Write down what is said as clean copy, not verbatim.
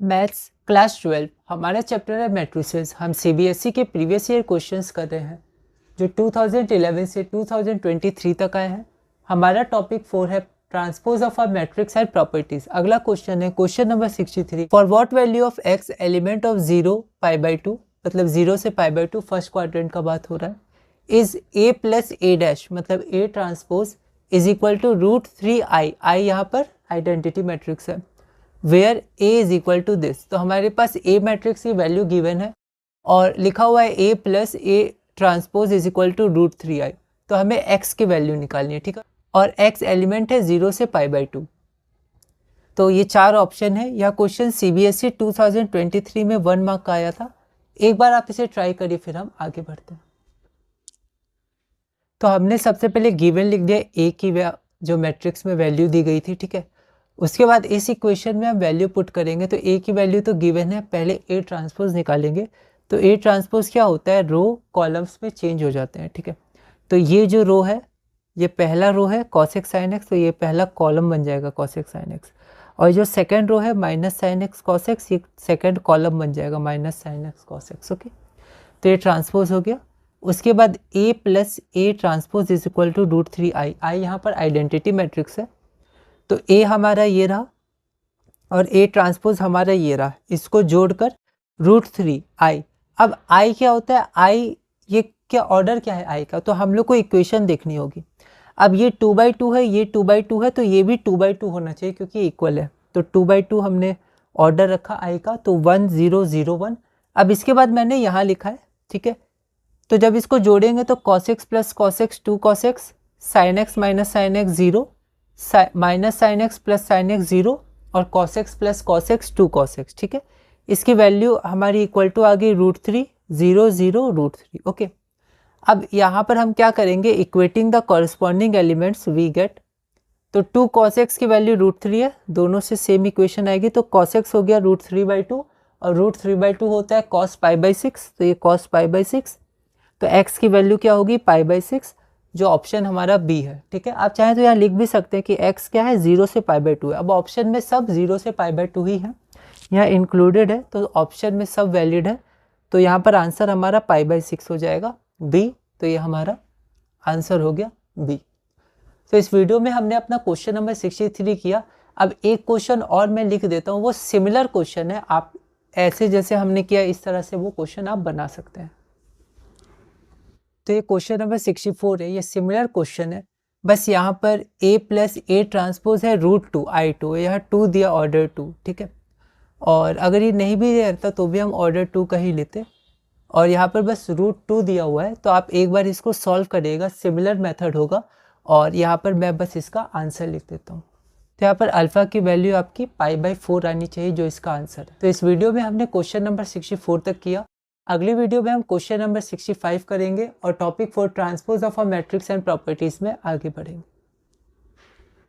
Maths class 12 हमारा chapter है matrices. हम सीबीएसई के प्रीवियस ईयर क्वेश्चंस कर रहे हैं जो 2011 से 2023 तक आए हैं। हमारा टॉपिक 4 है transpose of a matrix and properties. अगला क्वेश्चन है question number 63। For what value of x element of 0 π/2, मतलब 0 से π/2 फर्स्ट क्वाड्रेंट का बात हो रहा है, is a plus a dash मतलब a transpose is equal to √3i। I यहाँ पर आइडेंटिटी मैट्रिक्स है where a is equal to this. तो हमारे पास a मैट्रिक्स की वैल्यू गिवन है और लिखा हुआ है a plus a transpose is equal to √3i। तो हमें x की वैल्यू निकालनी है, ठीक है, और x एलिमेंट है 0 से π/2। तो ये चार ऑप्शन है। यह क्वेश्चन सीबीएसई 2023 में 1 मार्क का आया था। एक बार आप इसे ट्राई करिए, फिर हम आगे बढ़ते हैं। तो हमने सबसे पहले गिवन लिख दिया a की जो मैट्रिक्स में वैल्यू दी गई थी, ठीक है। उसके बाद इस इक्वेशन में हम वैल्यू पुट करेंगे। तो a की वैल्यू तो गिवन है, पहले a ट्रांसपोज निकालेंगे। तो a ट्रांसपोज क्या होता है, रो कॉलम्स में चेंज हो जाते हैं, ठीक है। तो ये जो रो है, ये पहला रो है cos x sin x, तो ये पहला कॉलम बन जाएगा cos x sin x। और जो सेकंड रो है minus sin x cos x, ये सेकंड कॉलम बन जाएगा minus sin x cos x, okay. तो ये ट्रांसपोज हो गया। उसके बाद a plus a transpose is equal to √3i। I यहाँ पर आइडेंटिटी मैट्रिक्स है। तो a हमारा ये रहा और a ट्रांसपोज हमारा ये रहा, इसको जोड़कर √3i। अब i क्या होता है, i ये क्या ऑर्डर क्या है i का, तो हम लोग को इक्वेशन देखनी होगी। अब ये 2/2 है, ये 2/2 है, तो ये भी 2/2 होना चाहिए क्योंकि इक्वल है। तो 2/2 हमने ऑर्डर रखा i का, तो 1 0 0 1। अब इसके बाद मैंने यहाँ लिखा है, ठीक है। तो जब इसको जोड़ेंगे तो cos x plus cos x 2 cos x, sin x minus sin x 0, minus sin x plus sin x 0 और cos x plus cos x 2 cos x, ठीक है। इसकी वैल्यू हमारी इक्वल टू आ गई √3 0 0 √3, ओके। अब यहाँ पर हम क्या करेंगे, equating the corresponding elements we get. तो 2 cos x की वैल्यू √3 है, दोनों से सेम इक्वेशन आएगी। तो cos x हो गया √3/2 और √3/2 होता है cos π/6, तो ये cos π/6। तो x की वैल्यू क्या होगी π/6, जो ऑप्शन हमारा बी है, ठीक है। आप चाहें तो यहाँ लिख भी सकते हैं कि x क्या है, 0 से π/2 है। अब ऑप्शन में सब 0 से π/2 ही है, यहाँ इंक्लूडेड है, तो ऑप्शन में सब वैलिड है। तो यहाँ पर आंसर हमारा π/6 हो जाएगा बी। तो ये हमारा आंसर हो गया बी। तो इस वीडियो में हमने अपना क्वेश्चन नंबर 63 किया। अब एक क्वेश्चन और मैं लिख देता हूँ, वो सिमिलर क्वेश्चन है। आप ऐसे जैसे हमने किया इस तरह से वो क्वेश्चन आप बना सकते हैं। तो ये क्वेश्चन नंबर 64 है, ये सिमिलर क्वेश्चन है, बस यहाँ पर a प्लस a ट्रांसपोज है √2i2, यहाँ 2 दिया ऑर्डर 2, ठीक है। और अगर ये नहीं भी रहता तो भी हम ऑर्डर 2 का ही लेते, और यहाँ पर बस √2 दिया हुआ है। तो आप एक बार इसको सॉल्व करिएगा, सिमिलर मेथड होगा। और यहाँ पर मैं बस इसका आंसर लिख देता हूँ। तो यहाँ पर अल्फ़ा की वैल्यू आपकी π/4 आनी चाहिए, जो इसका आंसर है। तो इस वीडियो में हमने क्वेश्चन नंबर 64 तक किया। अगली वीडियो में हम क्वेश्चन नंबर 65 करेंगे और topic 4 transpose of a matrix and properties में आगे बढ़ेंगे।